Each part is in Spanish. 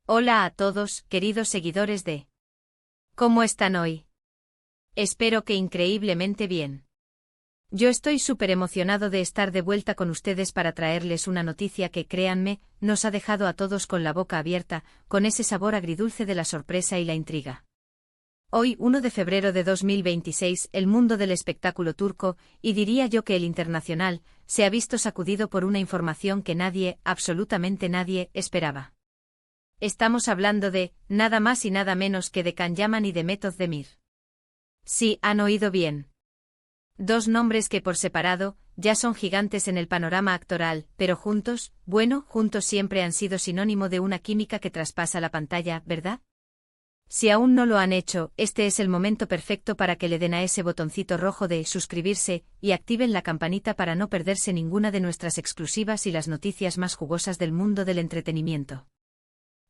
Hola a todos, queridos seguidores de ¿Cómo están hoy? Espero que increíblemente bien. Yo estoy súper emocionado de estar de vuelta con ustedes para traerles una noticia que, créanme, nos ha dejado a todos con la boca abierta, con ese sabor agridulce de la sorpresa y la intriga. Hoy, 1 de febrero de 2026, el mundo del espectáculo turco, y diría yo que el internacional, se ha visto sacudido por una información que nadie, absolutamente nadie, esperaba. Estamos hablando de, nada más y nada menos que de Can Yaman y de Demet Özdemir. Sí, han oído bien. Dos nombres que por separado, ya son gigantes en el panorama actoral, pero juntos, bueno, juntos siempre han sido sinónimo de una química que traspasa la pantalla, ¿verdad? Si aún no lo han hecho, este es el momento perfecto para que le den a ese botoncito rojo de suscribirse, y activen la campanita para no perderse ninguna de nuestras exclusivas y las noticias más jugosas del mundo del entretenimiento.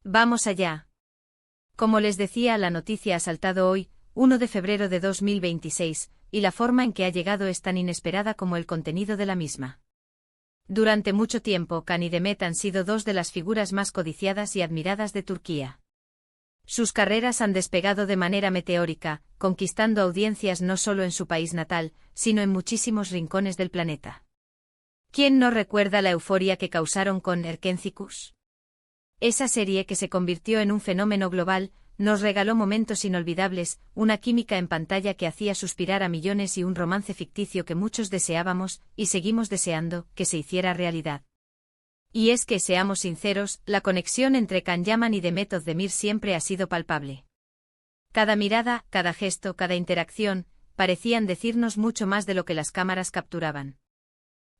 Vamos allá. Como les decía, la noticia ha saltado hoy, 1 de febrero de 2026, y la forma en que ha llegado es tan inesperada como el contenido de la misma. Durante mucho tiempo, Can y Demet han sido dos de las figuras más codiciadas y admiradas de Turquía. Sus carreras han despegado de manera meteórica, conquistando audiencias no solo en su país natal, sino en muchísimos rincones del planeta. ¿Quién no recuerda la euforia que causaron con Erkencikus? Esa serie que se convirtió en un fenómeno global, nos regaló momentos inolvidables, una química en pantalla que hacía suspirar a millones y un romance ficticio que muchos deseábamos, y seguimos deseando, que se hiciera realidad. Y es que, seamos sinceros, la conexión entre Can Yaman y Demet Özdemir siempre ha sido palpable. Cada mirada, cada gesto, cada interacción, parecían decirnos mucho más de lo que las cámaras capturaban.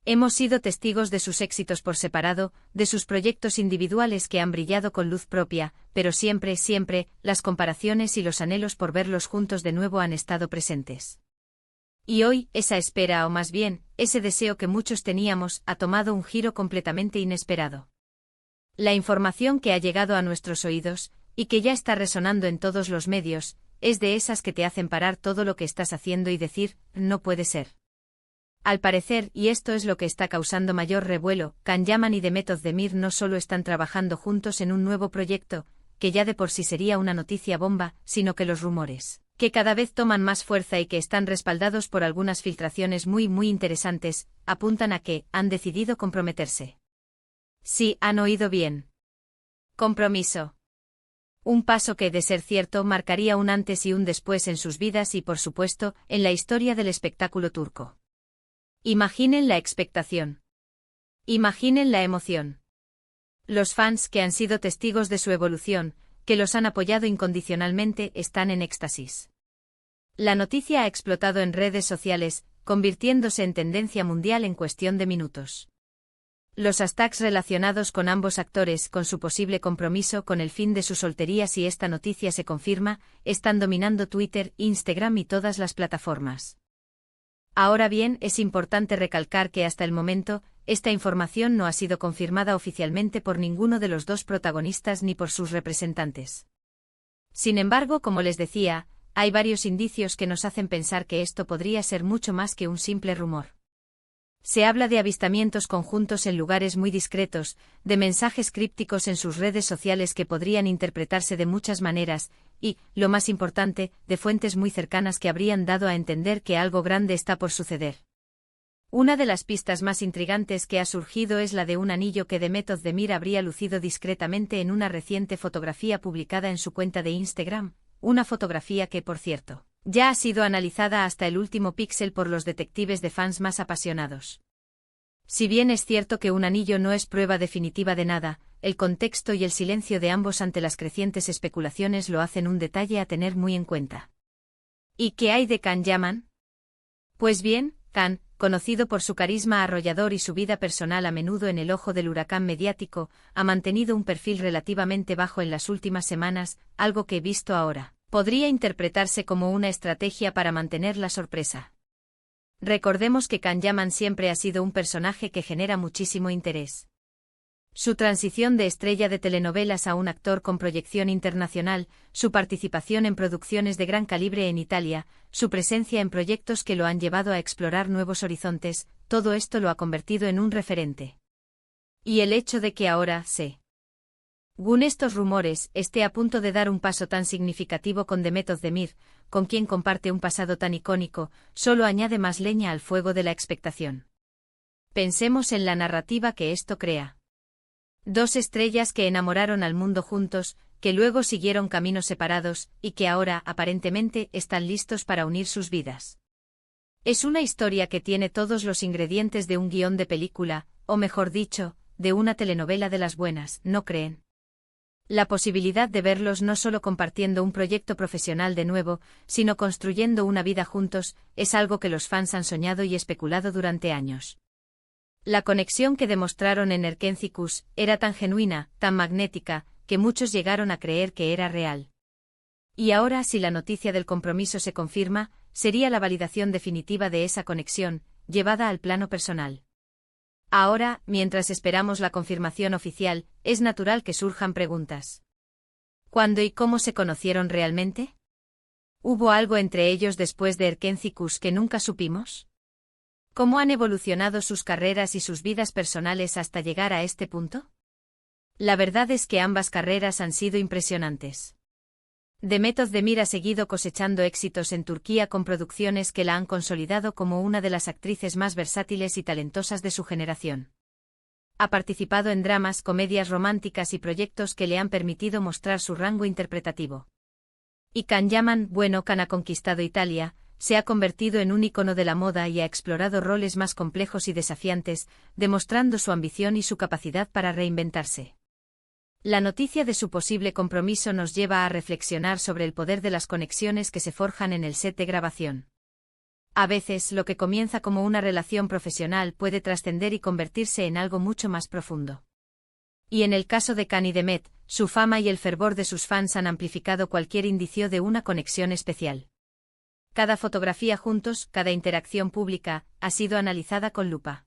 Hemos sido testigos de sus éxitos por separado, de sus proyectos individuales que han brillado con luz propia, pero siempre, las comparaciones y los anhelos por verlos juntos de nuevo han estado presentes. Y hoy, esa espera o más bien, ese deseo que muchos teníamos, ha tomado un giro completamente inesperado. La información que ha llegado a nuestros oídos, y que ya está resonando en todos los medios, es de esas que te hacen parar todo lo que estás haciendo y decir, no puede ser. Al parecer, y esto es lo que está causando mayor revuelo, Can Yaman y Demet Özdemir no solo están trabajando juntos en un nuevo proyecto, que ya de por sí sería una noticia bomba, sino que los rumores, que cada vez toman más fuerza y que están respaldados por algunas filtraciones muy interesantes, apuntan a que han decidido comprometerse. Sí, han oído bien. Compromiso. Un paso que, de ser cierto, marcaría un antes y un después en sus vidas y, por supuesto, en la historia del espectáculo turco. Imaginen la expectación. Imaginen la emoción. Los fans que han sido testigos de su evolución, que los han apoyado incondicionalmente, están en éxtasis. La noticia ha explotado en redes sociales, convirtiéndose en tendencia mundial en cuestión de minutos. Los hashtags relacionados con ambos actores, con su posible compromiso, con el fin de su soltería si esta noticia se confirma, están dominando Twitter, Instagram y todas las plataformas. Ahora bien, es importante recalcar que hasta el momento, esta información no ha sido confirmada oficialmente por ninguno de los dos protagonistas ni por sus representantes. Sin embargo, como les decía, hay varios indicios que nos hacen pensar que esto podría ser mucho más que un simple rumor. Se habla de avistamientos conjuntos en lugares muy discretos, de mensajes crípticos en sus redes sociales que podrían interpretarse de muchas maneras, y, lo más importante, de fuentes muy cercanas que habrían dado a entender que algo grande está por suceder. Una de las pistas más intrigantes que ha surgido es la de un anillo que Demet Özdemir habría lucido discretamente en una reciente fotografía publicada en su cuenta de Instagram, una fotografía que, por cierto, ya ha sido analizada hasta el último píxel por los detectives de fans más apasionados. Si bien es cierto que un anillo no es prueba definitiva de nada, el contexto y el silencio de ambos ante las crecientes especulaciones lo hacen un detalle a tener muy en cuenta. ¿Y qué hay de Can Yaman? Pues bien, Can, conocido por su carisma arrollador y su vida personal a menudo en el ojo del huracán mediático, ha mantenido un perfil relativamente bajo en las últimas semanas, algo que, visto ahora, podría interpretarse como una estrategia para mantener la sorpresa. Recordemos que Can Yaman siempre ha sido un personaje que genera muchísimo interés. Su transición de estrella de telenovelas a un actor con proyección internacional, su participación en producciones de gran calibre en Italia, su presencia en proyectos que lo han llevado a explorar nuevos horizontes, todo esto lo ha convertido en un referente. Y el hecho de que ahora se Según estos rumores, esté a punto de dar un paso tan significativo con Demet Özdemir, con quien comparte un pasado tan icónico, solo añade más leña al fuego de la expectación. Pensemos en la narrativa que esto crea. Dos estrellas que enamoraron al mundo juntos, que luego siguieron caminos separados, y que ahora, aparentemente, están listos para unir sus vidas. Es una historia que tiene todos los ingredientes de un guión de película, o mejor dicho, de una telenovela de las buenas, ¿no creen? La posibilidad de verlos no solo compartiendo un proyecto profesional de nuevo, sino construyendo una vida juntos, es algo que los fans han soñado y especulado durante años. La conexión que demostraron en Erkenci era tan genuina, tan magnética, que muchos llegaron a creer que era real. Y ahora, si la noticia del compromiso se confirma, sería la validación definitiva de esa conexión, llevada al plano personal. Ahora, mientras esperamos la confirmación oficial, es natural que surjan preguntas. ¿Cuándo y cómo se conocieron realmente? ¿Hubo algo entre ellos después de Erkenci que nunca supimos? ¿Cómo han evolucionado sus carreras y sus vidas personales hasta llegar a este punto? La verdad es que ambas carreras han sido impresionantes. Demet Özdemir ha seguido cosechando éxitos en Turquía con producciones que la han consolidado como una de las actrices más versátiles y talentosas de su generación. Ha participado en dramas, comedias románticas y proyectos que le han permitido mostrar su rango interpretativo. Y Can Yaman, Can ha conquistado Italia, se ha convertido en un ícono de la moda y ha explorado roles más complejos y desafiantes, demostrando su ambición y su capacidad para reinventarse. La noticia de su posible compromiso nos lleva a reflexionar sobre el poder de las conexiones que se forjan en el set de grabación. A veces, lo que comienza como una relación profesional puede trascender y convertirse en algo mucho más profundo. Y en el caso de Can y Demet, su fama y el fervor de sus fans han amplificado cualquier indicio de una conexión especial. Cada fotografía juntos, cada interacción pública, ha sido analizada con lupa.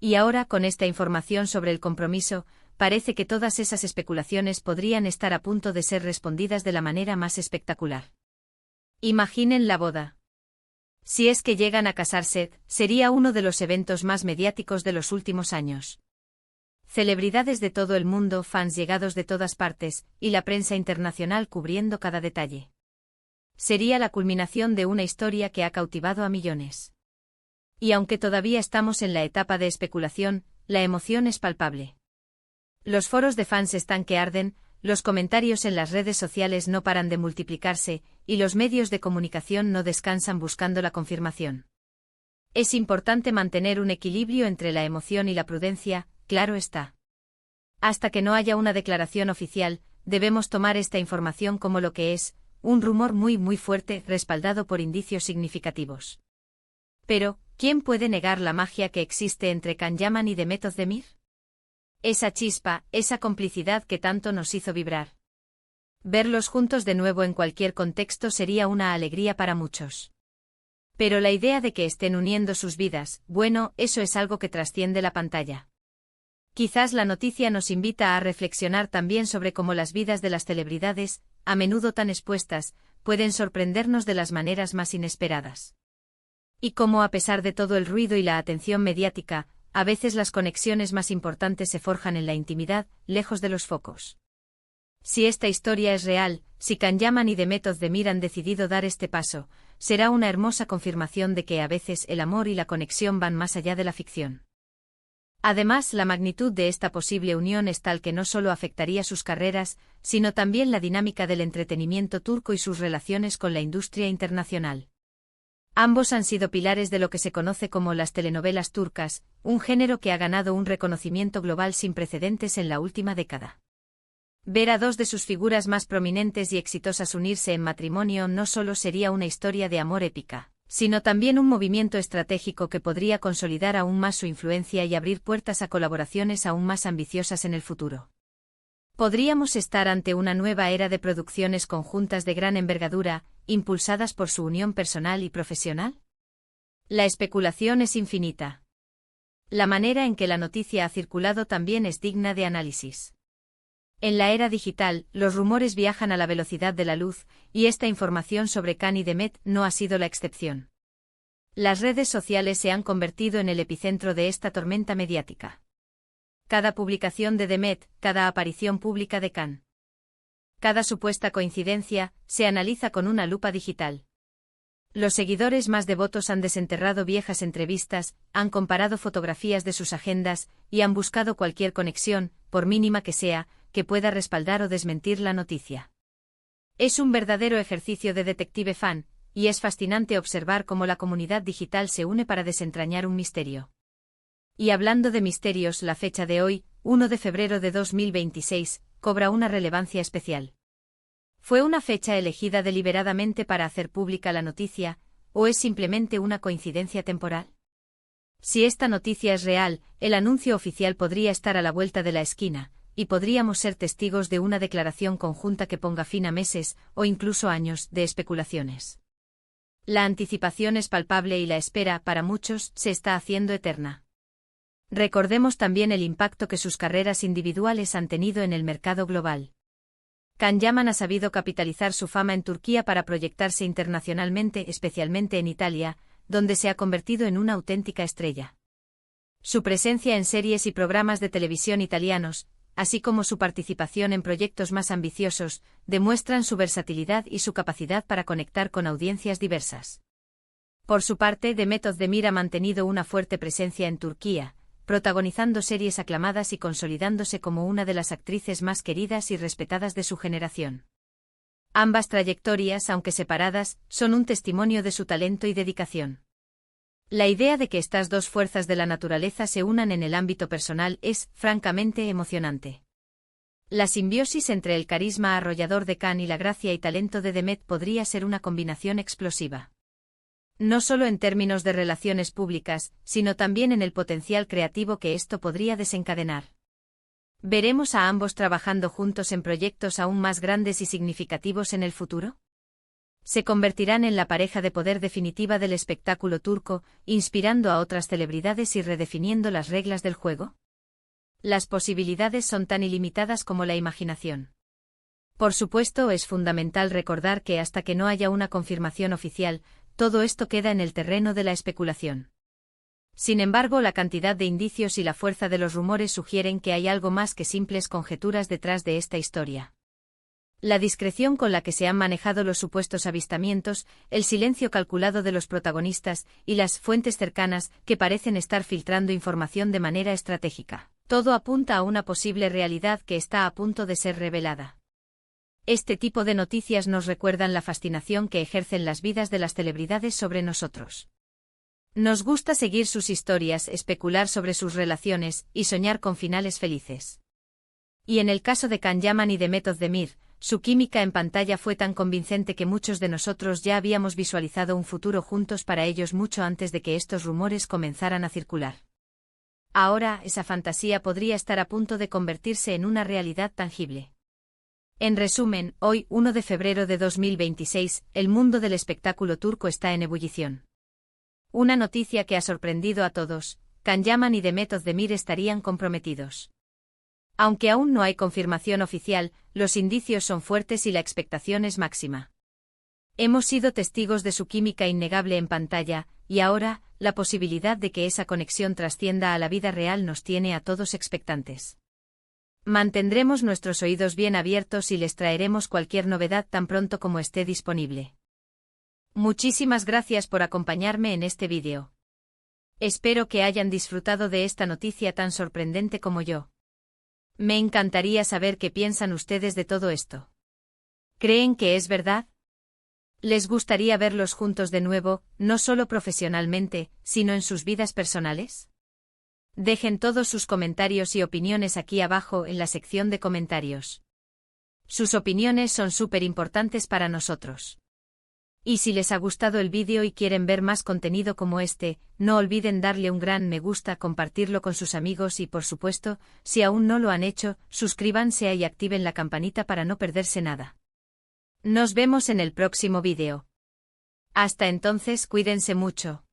Y ahora, con esta información sobre el compromiso, parece que todas esas especulaciones podrían estar a punto de ser respondidas de la manera más espectacular. Imaginen la boda. Si es que llegan a casarse, sería uno de los eventos más mediáticos de los últimos años. Celebridades de todo el mundo, fans llegados de todas partes, y la prensa internacional cubriendo cada detalle. Sería la culminación de una historia que ha cautivado a millones. Y aunque todavía estamos en la etapa de especulación, la emoción es palpable. Los foros de fans están que arden, los comentarios en las redes sociales no paran de multiplicarse, y los medios de comunicación no descansan buscando la confirmación. Es importante mantener un equilibrio entre la emoción y la prudencia, claro está. Hasta que no haya una declaración oficial, debemos tomar esta información como lo que es, un rumor muy fuerte, respaldado por indicios significativos. Pero, ¿quién puede negar la magia que existe entre Can Yaman y Demet Özdemir? Esa chispa, esa complicidad que tanto nos hizo vibrar. Verlos juntos de nuevo en cualquier contexto sería una alegría para muchos. Pero la idea de que estén uniendo sus vidas, eso es algo que trasciende la pantalla. Quizás la noticia nos invita a reflexionar también sobre cómo las vidas de las celebridades, a menudo tan expuestas, pueden sorprendernos de las maneras más inesperadas. Y cómo a pesar de todo el ruido y la atención mediática, a veces las conexiones más importantes se forjan en la intimidad, lejos de los focos. Si esta historia es real, si Can Yaman y Demet Özdemir han decidido dar este paso, será una hermosa confirmación de que a veces el amor y la conexión van más allá de la ficción. Además, la magnitud de esta posible unión es tal que no solo afectaría sus carreras, sino también la dinámica del entretenimiento turco y sus relaciones con la industria internacional. Ambos han sido pilares de lo que se conoce como las telenovelas turcas, un género que ha ganado un reconocimiento global sin precedentes en la última década. Ver a dos de sus figuras más prominentes y exitosas unirse en matrimonio no solo sería una historia de amor épica, sino también un movimiento estratégico que podría consolidar aún más su influencia y abrir puertas a colaboraciones aún más ambiciosas en el futuro. ¿Podríamos estar ante una nueva era de producciones conjuntas de gran envergadura, impulsadas por su unión personal y profesional? La especulación es infinita. La manera en que la noticia ha circulado también es digna de análisis. En la era digital, los rumores viajan a la velocidad de la luz, y esta información sobre Can y Demet no ha sido la excepción. Las redes sociales se han convertido en el epicentro de esta tormenta mediática. cada publicación de Demet, cada aparición pública de Khan. Cada supuesta coincidencia se analiza con una lupa digital. Los seguidores más devotos han desenterrado viejas entrevistas, han comparado fotografías de sus agendas y han buscado cualquier conexión, por mínima que sea, que pueda respaldar o desmentir la noticia. Es un verdadero ejercicio de detective fan, y es fascinante observar cómo la comunidad digital se une para desentrañar un misterio. Y hablando de misterios, la fecha de hoy, 1 de febrero de 2026, cobra una relevancia especial. ¿Fue una fecha elegida deliberadamente para hacer pública la noticia, o es simplemente una coincidencia temporal? Si esta noticia es real, el anuncio oficial podría estar a la vuelta de la esquina, y podríamos ser testigos de una declaración conjunta que ponga fin a meses, o incluso años, de especulaciones. La anticipación es palpable y la espera, para muchos, se está haciendo eterna. Recordemos también el impacto que sus carreras individuales han tenido en el mercado global. Can Yaman ha sabido capitalizar su fama en Turquía para proyectarse internacionalmente, especialmente en Italia, donde se ha convertido en una auténtica estrella. Su presencia en series y programas de televisión italianos, así como su participación en proyectos más ambiciosos, demuestran su versatilidad y su capacidad para conectar con audiencias diversas. Por su parte, Demet Özdemir ha mantenido una fuerte presencia en Turquía, protagonizando series aclamadas y consolidándose como una de las actrices más queridas y respetadas de su generación. Ambas trayectorias, aunque separadas, son un testimonio de su talento y dedicación. La idea de que estas dos fuerzas de la naturaleza se unan en el ámbito personal es, francamente, emocionante. La simbiosis entre el carisma arrollador de Khan y la gracia y talento de Demet podría ser una combinación explosiva. No solo en términos de relaciones públicas, sino también en el potencial creativo que esto podría desencadenar. ¿Veremos a ambos trabajando juntos en proyectos aún más grandes y significativos en el futuro? ¿Se convertirán en la pareja de poder definitiva del espectáculo turco, inspirando a otras celebridades y redefiniendo las reglas del juego? Las posibilidades son tan ilimitadas como la imaginación. Por supuesto, es fundamental recordar que hasta que no haya una confirmación oficial, todo esto queda en el terreno de la especulación. Sin embargo, la cantidad de indicios y la fuerza de los rumores sugieren que hay algo más que simples conjeturas detrás de esta historia. La discreción con la que se han manejado los supuestos avistamientos, el silencio calculado de los protagonistas y las fuentes cercanas que parecen estar filtrando información de manera estratégica. Todo apunta a una posible realidad que está a punto de ser revelada. Este tipo de noticias nos recuerdan la fascinación que ejercen las vidas de las celebridades sobre nosotros. Nos gusta seguir sus historias, especular sobre sus relaciones y soñar con finales felices. Y en el caso de Can Yaman y Demet Özdemir, su química en pantalla fue tan convincente que muchos de nosotros ya habíamos visualizado un futuro juntos para ellos mucho antes de que estos rumores comenzaran a circular. Ahora, esa fantasía podría estar a punto de convertirse en una realidad tangible. En resumen, hoy, 1 de febrero de 2026, el mundo del espectáculo turco está en ebullición. Una noticia que ha sorprendido a todos: Can Yaman y Demet Özdemir estarían comprometidos. Aunque aún no hay confirmación oficial, los indicios son fuertes y la expectación es máxima. Hemos sido testigos de su química innegable en pantalla, y ahora, la posibilidad de que esa conexión trascienda a la vida real nos tiene a todos expectantes. Mantendremos nuestros oídos bien abiertos y les traeremos cualquier novedad tan pronto como esté disponible. Muchísimas gracias por acompañarme en este vídeo. Espero que hayan disfrutado de esta noticia tan sorprendente como yo. Me encantaría saber qué piensan ustedes de todo esto. ¿Creen que es verdad? ¿Les gustaría verlos juntos de nuevo, no solo profesionalmente, sino en sus vidas personales? Dejen todos sus comentarios y opiniones aquí abajo en la sección de comentarios. Sus opiniones son súper importantes para nosotros. Y si les ha gustado el vídeo y quieren ver más contenido como este, no olviden darle un gran me gusta, compartirlo con sus amigos y, por supuesto, si aún no lo han hecho, suscríbanse y activen la campanita para no perderse nada. Nos vemos en el próximo vídeo. Hasta entonces, cuídense mucho.